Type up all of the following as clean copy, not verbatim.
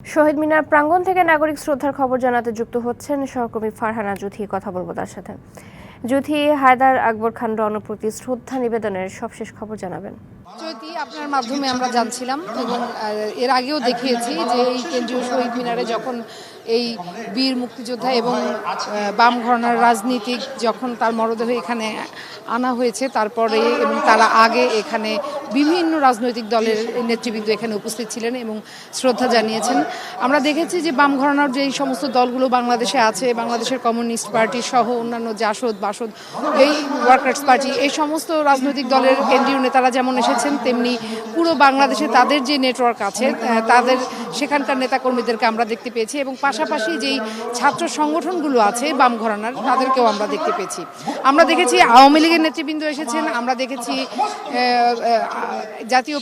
শহীদ মিনার প্রাঙ্গণ থেকে নাগরিক শ্রদ্ধার খবর জানাতে যুক্ত হচ্ছেন সহকর্মী ফারহানা জুথি। কথা বলবো তার সাথে। জুথি, হায়দার আকবর খান রণের প্রতি শ্রদ্ধা নিবেদনের সবশেষ খবর জানাবেন। চৈতি, আপনার মাধ্যমে আমরা জানছিলাম এবং এর আগেও দেখিয়েছি যে এই কেন্দ্রীয় শহীদ মিনারে যখন এই বীর মুক্তিযোদ্ধা এবং বাম ঘরানার রাজনীতিক যখন তার মরদেহ এখানে আনা হয়েছে, তারপরে এবং তারা আগে এখানে বিভিন্ন রাজনৈতিক দলের নেতৃবৃন্দ এখানে উপস্থিত ছিলেন এবং শ্রদ্ধা জানিয়েছেন। আমরা দেখেছি যে বাম ঘরানার যেই সমস্ত দলগুলো বাংলাদেশে আছে, বাংলাদেশের কমিউনিস্ট পার্টি সহ অন্যান্য জাসদ বাসদ, এই ওয়ার্কার্স পার্টি, এই সমস্ত রাজনৈতিক দলের কেন্দ্রীয় নেতারা যেমন এসেছেন, তেমনি পুরো বাংলাদেশে তাদের যে নেটওয়ার্ক আছে তাদের সেখানকার নেতাকর্মীদেরকে আমরা দেখতে পেয়েছি এবং পাশাপাশি যেই ছাত্র সংগঠনগুলো আছে বাম ঘরানার তাদেরকেও আমরা দেখতে পেয়েছি। আমরা দেখেছি আওয়ামী লীগের নেতৃবৃন্দ এসেছেন, আমরা দেখেছি জাতীয়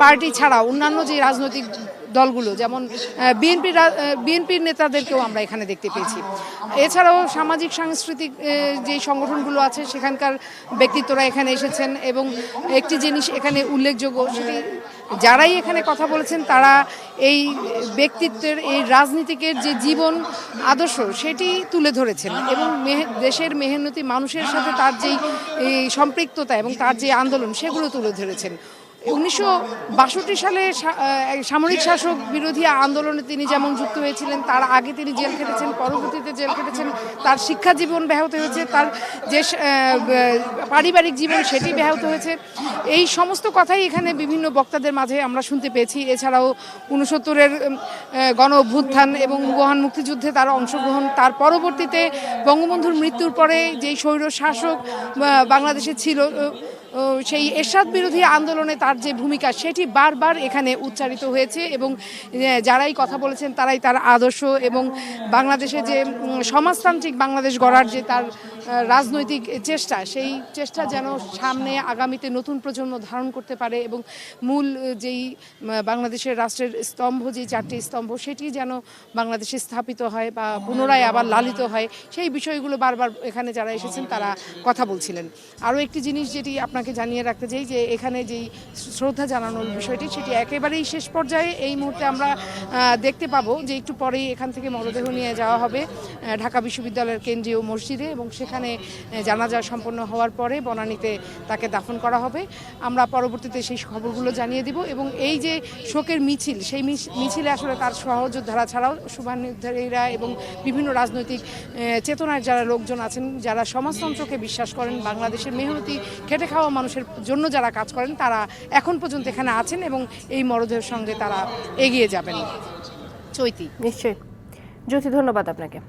পার্টি ছাড়া অন্যান্য যে রাজনৈতিক দলগুলো যেমন বিএনপির নেতাদেরকেও আমরা এখানে দেখতে পেয়েছি। এছাড়াও সামাজিক সাংস্কৃতিক যে সংগঠনগুলো আছে সেখানকার ব্যক্তিত্বরা এখানে এসেছেন এবং একটি জিনিস এখানে উল্লেখযোগ্য, সেটি যারাই এখানে কথা বলেছেন তারা এই ব্যক্তিত্বের, এই রাজনীতিকের যে জীবন আদর্শ সেটি তুলে ধরেছেন এবং দেশের মেহনতি মানুষের সাথে তার যেই সম্পৃক্ততা এবং তার যে আন্দোলন সেগুলো তুলে ধরেছেন। 1962 সালে সামরিক শাসক বিরোধী আন্দোলনে তিনি যেমন যুক্ত হয়েছিলেন, তার আগে তিনি জেল খেটেছেন, পরবর্তীতে জেল খেটেছেন, তার শিক্ষা জীবন ব্যাহত হয়েছে, তার যে পারিবারিক জীবন সেটি ব্যাহত হয়েছে। এই সমস্ত কথাই এখানে বিভিন্ন বক্তাদের মাঝে আমরা শুনতে পেয়েছি। এছাড়াও 69-এর গণ অভ্যুত্থান এবং মহান মুক্তিযুদ্ধে তার অংশগ্রহণ, তার পরবর্তীতে বঙ্গবন্ধুর মৃত্যুর পরে যেই স্বৈর শাসক বাংলাদেশে ছিল সেই এরশাদ বিরোধী আন্দোলনে তার যে ভূমিকা সেটি বারবার এখানে উচ্চারিত হয়েছে এবং যারাই কথা বলেছেন তারাই তার আদর্শ এবং বাংলাদেশে যে সমাজতান্ত্রিক বাংলাদেশ গড়ার যে তার রাজনৈতিক চেষ্টা, সেই চেষ্টা যেন সামনে আগামীতে নতুন প্রজন্ম ধারণ করতে পারে এবং মূল যেই বাংলাদেশের রাষ্ট্রের স্তম্ভ, যে 4টি স্তম্ভ, সেটি যেন বাংলাদেশে স্থাপিত হয় বা পুনরায় আবার লালিত হয়, সেই বিষয়গুলো বারবার এখানে যারা এসেছেন তারা কথা বলছিলেন। আরও একটি জিনিস যেটি আপনাকে জানিয়ে রাখতে চাই, যে এখানে যেই শ্রদ্ধা জানানোর বিষয়টি সেটি একেবারেই শেষ পর্যায়ে। এই মুহূর্তে আমরা দেখতে পাবো যে একটু পরেই এখান থেকে মরদেহ নিয়ে যাওয়া হবে ঢাকা বিশ্ববিদ্যালয়ের কেন্দ্রীয় মসজিদে এবং সেখানে জানাজা সম্পন্ন হওয়ার পরে বনানীতে তাকে দাফন করা হবে। আমরা পরবর্তীতে সেই খবরগুলো জানিয়ে দিব এবং এই যে শোকের মিছিল, সেই মিছিলে আসলে তার সহযোদ্ধারা ছাড়াও শুভানুধ্যায়ীরা এবং বিভিন্ন রাজনৈতিক চেতনার যারা লোকজন আছেন, যারা সমাজতন্ত্রকে বিশ্বাস করেন, বাংলাদেশের মেহনতি খেটে খাওয়া মানুষের জন্য যারা কাজ করেন, তারা এখন পর্যন্ত এখানে আছেন এবং এই মরদেহের সঙ্গে তারা এগিয়ে যাবেন। চৈতি, নিশ্চয়ই। জ্যোতি, ধন্যবাদ আপনাকে।